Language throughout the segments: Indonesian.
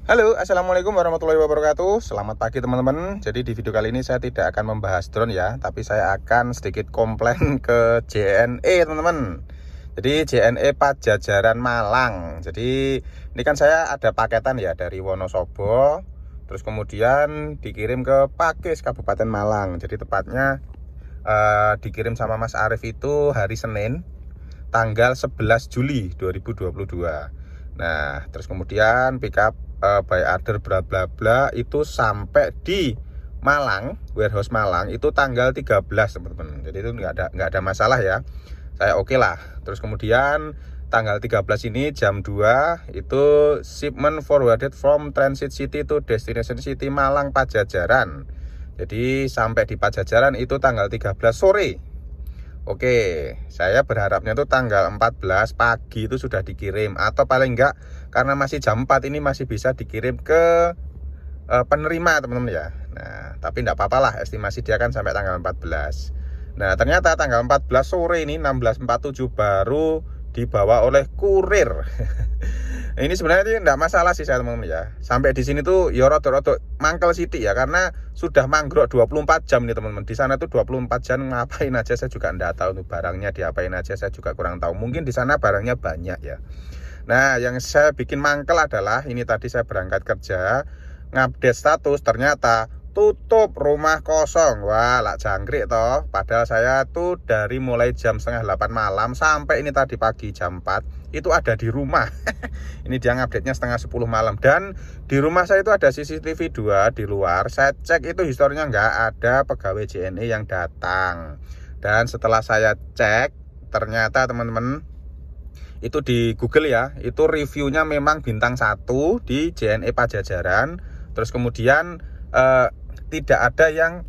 Halo, assalamualaikum warahmatullahi wabarakatuh. Selamat pagi teman-teman. Jadi di video kali ini saya tidak akan membahas drone ya, tapi saya akan sedikit komplain ke JNE teman-teman. Jadi JNE Pajajaran Malang. Jadi ini kan saya ada paketan ya dari Wonosobo, terus kemudian dikirim ke Pakis Kabupaten Malang. Jadi tepatnya dikirim sama Mas Arif itu hari Senin, tanggal 11 Juli 2022. Nah, terus kemudian pick up by order bla bla bla itu sampai di Malang, warehouse Malang itu tanggal 13 teman-teman. Jadi itu nggak ada masalah ya. Saya oke lah. Terus kemudian tanggal 13 ini jam 2 itu shipment forwarded from transit city to destination city Malang Pajajaran. Jadi sampai di Pajajaran itu tanggal 13 sore. Oke, saya berharapnya tuh tanggal 14 pagi itu sudah dikirim, atau paling enggak karena masih jam 4 ini masih bisa dikirim ke penerima teman-teman ya. Nah, tapi enggak apa-apa lah, estimasi dia kan sampai tanggal 14. Nah, ternyata tanggal 14 sore ini 16.47 baru dibawa oleh kurir. Ini sebenarnya enggak masalah sih saya teman-teman ya. Sampai di sini tuh ya rada-rada mangkel sithik ya, karena sudah manggrok 24 jam nih teman-teman. Di sana tuh 24 jam ngapain aja saya juga enggak tahu tuh, barangnya diapain aja saya juga kurang tahu. Mungkin di sana barangnya banyak ya. Nah, yang saya bikin mangkel adalah ini tadi saya berangkat kerja, ngupdate status ternyata tutup, rumah kosong. Wah, lak jangkrik toh. Padahal saya tuh dari mulai jam setengah 8 malam sampai ini tadi pagi jam 4 itu ada di rumah. Ini dia ngupdate-nya setengah 10 malam. Dan di rumah saya itu ada CCTV 2 di luar. Saya cek itu historinya nggak ada pegawai JNE yang datang. Dan setelah saya cek, ternyata teman-teman itu di Google ya, itu reviewnya memang bintang 1 di JNE Pajajaran. Terus kemudian tidak ada yang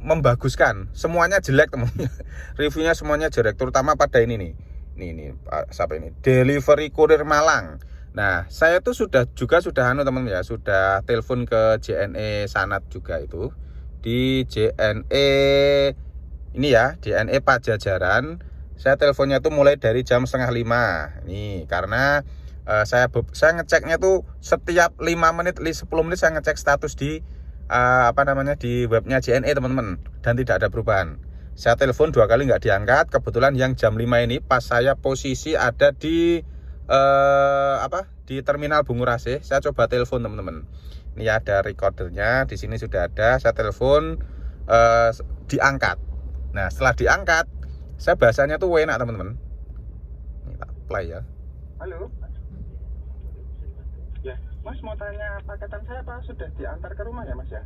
membaguskan, semuanya jelek teman-teman. Reviewnya semuanya jelek, terutama pada ini nih. Ini siapa ini? Delivery Kurir Malang. Nah, saya tuh sudah teman-teman ya, sudah telepon ke JNE Sanat juga itu. Di JNE ini ya, JNE Pajajaran. Saya teleponnya tuh mulai dari jam setengah 5. Nih, karena saya ngeceknya tuh setiap 5 menit, 10 menit saya ngecek status di di webnya JNE teman-teman, dan tidak ada perubahan. Saya telepon 2 kali nggak diangkat. Kebetulan yang jam 5 ini pas saya posisi ada di di terminal Bungurasih. Saya coba telepon teman-teman. Ini ada recordernya, di sini sudah ada. Saya telepon, diangkat. Nah, setelah diangkat, saya bahasanya tuh enak teman-teman. Ini tak play ya. Halo. Ya, Mas mau tanya paketan saya apa sudah diantar ke rumah ya, Mas ya?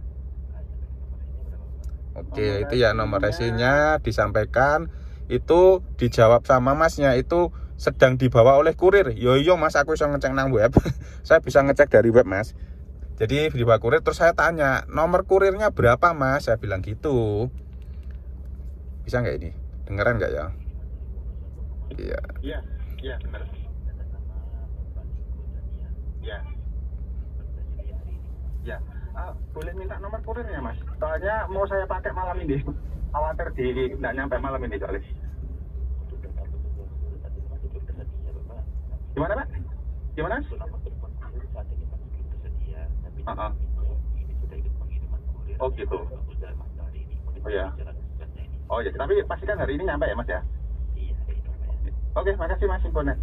Oke, itu ya nomor resinya disampaikan, itu dijawab sama masnya itu sedang dibawa oleh kurir. Yo Mas, aku bisa ngecek nang web. Saya bisa ngecek dari web Mas. Jadi dibawa kurir, terus saya tanya nomor kurirnya berapa Mas, saya bilang gitu. Bisa nggak ini? Dengeran nggak ya? Iya benar. Ya, boleh minta nomor kurirnya Mas. Soalnya mau saya pakai malam ini. Khawatir nggak nyampe malam ini soalnya. Gimana Pak? Gimana? Oh gitu. Oh ya, tapi pastikan hari ini nyampe ya Mas ya. Oke, makasih Mas infonya.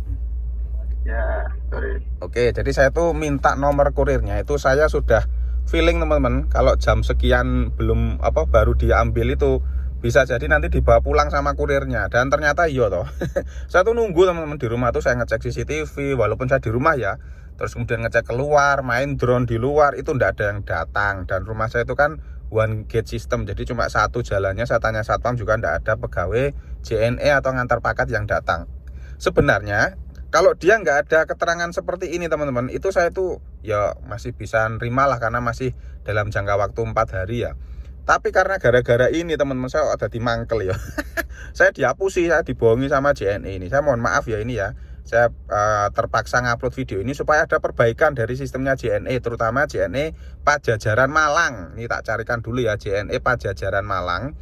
Ya, sorry. Oke, jadi saya tuh minta nomor kurirnya, itu saya sudah feeling teman-teman, kalau jam sekian belum baru diambil itu bisa jadi nanti dibawa pulang sama kurirnya. Dan ternyata iya toh. Saya tuh nunggu teman-teman di rumah tuh, saya ngecek CCTV walaupun saya di rumah ya. Terus kemudian ngecek keluar, main drone di luar, itu enggak ada yang datang. Dan rumah saya itu kan one gate system, jadi cuma satu jalannya. Saya tanya satpam juga enggak ada pegawai JNE atau ngantar paket yang datang. Sebenarnya kalau dia nggak ada keterangan seperti ini teman-teman, itu saya tuh ya masih bisa nerima lah, karena masih dalam jangka waktu 4 hari ya. Tapi karena gara-gara ini teman-teman, saya ada di mangkel ya. Saya dihapusi, saya dibohongi sama JNE ini. Saya mohon maaf ya ini ya. Saya terpaksa ngupload video ini supaya ada perbaikan dari sistemnya JNE, terutama JNE Pajajaran Malang. Ini tak carikan dulu ya, JNE Pajajaran Malang.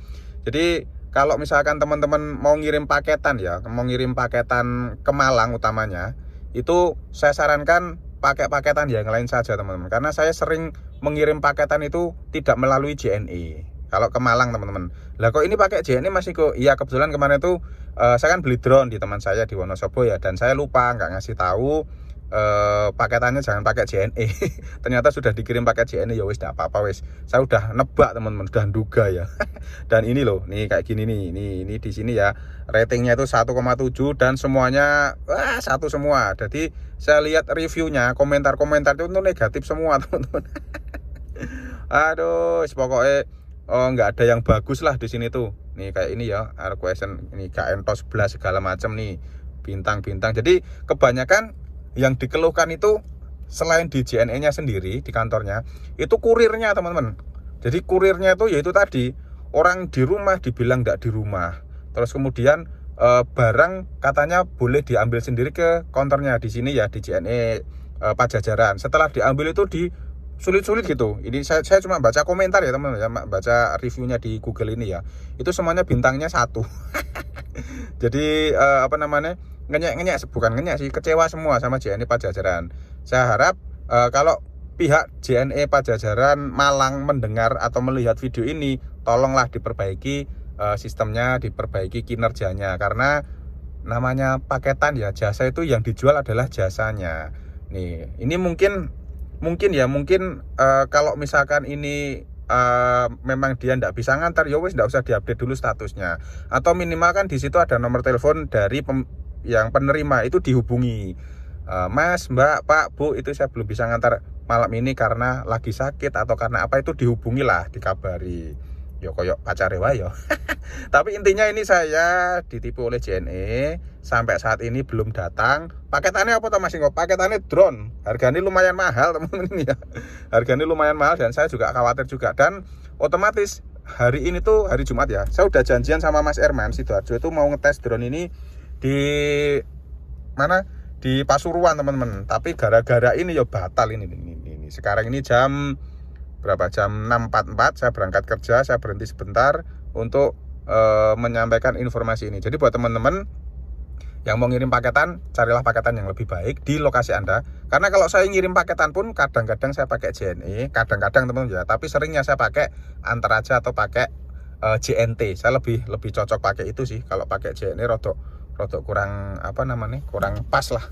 Jadi kalau misalkan teman-teman mau ngirim paketan ya, mau ngirim paketan ke Malang utamanya, itu saya sarankan pakai paketan yang lain saja teman-teman, karena saya sering mengirim paketan itu tidak melalui JNE kalau ke Malang teman-teman. Lah kok ini pakai JNE Mas Niko? Iya, kebetulan kemarin itu saya kan beli drone di teman saya di Wonosobo ya, dan saya lupa nggak ngasih tahu paketannya jangan pakai JNE. Ternyata sudah dikirim pakai JNE, ya wis tidak apa-apa wis. Saya udah nebak teman-teman, udah duga ya. Dan ini loh, nih kayak gini nih. Ini di sini ya ratingnya itu 1,7 dan semuanya satu semua. Jadi saya lihat reviewnya, komentar-komentar itu negatif semua teman-teman. Aduh, pokoknya nggak ada yang bagus lah di sini tuh. Nih kayak ini ya, question ini KN-TOS 11 segala macam nih, bintang-bintang. Jadi kebanyakan yang dikeluhkan itu selain di JNE-nya sendiri di kantornya, itu kurirnya teman-teman. Jadi kurirnya itu yaitu tadi orang di rumah dibilang nggak di rumah. Terus kemudian barang katanya boleh diambil sendiri ke konternya di sini ya di JNE Pajajaran. Setelah diambil itu di sulit-sulit gitu. Ini saya cuma baca komentar ya teman-teman ya, baca reviewnya di Google ini ya. Itu semuanya bintangnya 1. Jadi apa namanya? Ngenyek bukan ngenyek sih, kecewa semua sama JNE Pajajaran. Saya harap kalau pihak JNE Pajajaran Malang mendengar atau melihat video ini, tolonglah diperbaiki sistemnya, diperbaiki kinerjanya, karena namanya paketan ya, jasa itu yang dijual adalah jasanya. Nih, ini mungkin kalau misalkan ini memang dia nggak bisa ngantar, ya wes nggak usah diupdate dulu statusnya, atau minimal kan di situ ada nomor telepon dari yang penerima, itu dihubungi. Mas, Mbak, Pak, Bu, itu saya belum bisa ngantar malam ini karena lagi sakit atau karena apa, itu dihubungilah, dikabari. Yo koyok pacare wae yo. Tapi intinya ini saya ditipu oleh JNE, sampai saat ini belum datang. Paketannya apa toh Mas Niko? Paketannya drone. Harganya lumayan mahal teman-teman ini ya. Harganya lumayan mahal dan saya juga khawatir juga, dan otomatis hari ini tuh hari Jumat ya. Saya udah janjian sama Mas Erman Sidoarjo itu mau ngetes drone ini di mana? Di Pasuruan teman-teman. Tapi gara-gara ini ya batal ini. Sekarang ini jam berapa? Jam 6.44 saya berangkat kerja, saya berhenti sebentar untuk menyampaikan informasi ini. Jadi buat teman-teman yang mau ngirim paketan, carilah paketan yang lebih baik di lokasi Anda. Karena kalau saya ngirim paketan pun kadang-kadang saya pakai JNE, kadang-kadang teman-teman ya, tapi seringnya saya pakai Antar Aja atau pakai JNT. Saya lebih cocok pakai itu sih. Kalau pakai JNE rodok kurang apa namanya? Kurang pas lah.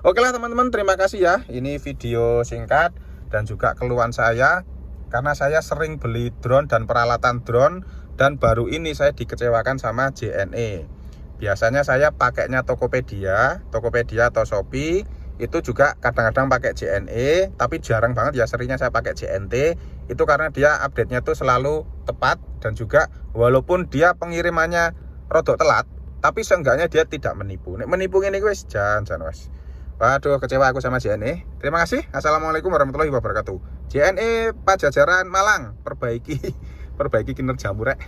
Oke lah teman-teman, terima kasih ya. Ini video singkat dan juga keluhan saya, karena saya sering beli drone dan peralatan drone, dan baru ini saya dikecewakan sama JNE. Biasanya saya pakainya Tokopedia atau Shopee, itu juga kadang-kadang pakai JNE, tapi jarang banget ya, seringnya saya pakai JNT. Itu karena dia update-nya tuh selalu tepat, dan juga walaupun dia pengirimannya rodok telat, tapi seenggaknya dia tidak menipu. Nek menipu ini guys, jangan wes. Waduh, kecewa aku sama JNE. Terima kasih. Assalamualaikum warahmatullahi wabarakatuh. JNE Pajajaran Malang, perbaiki kinerjamu rek.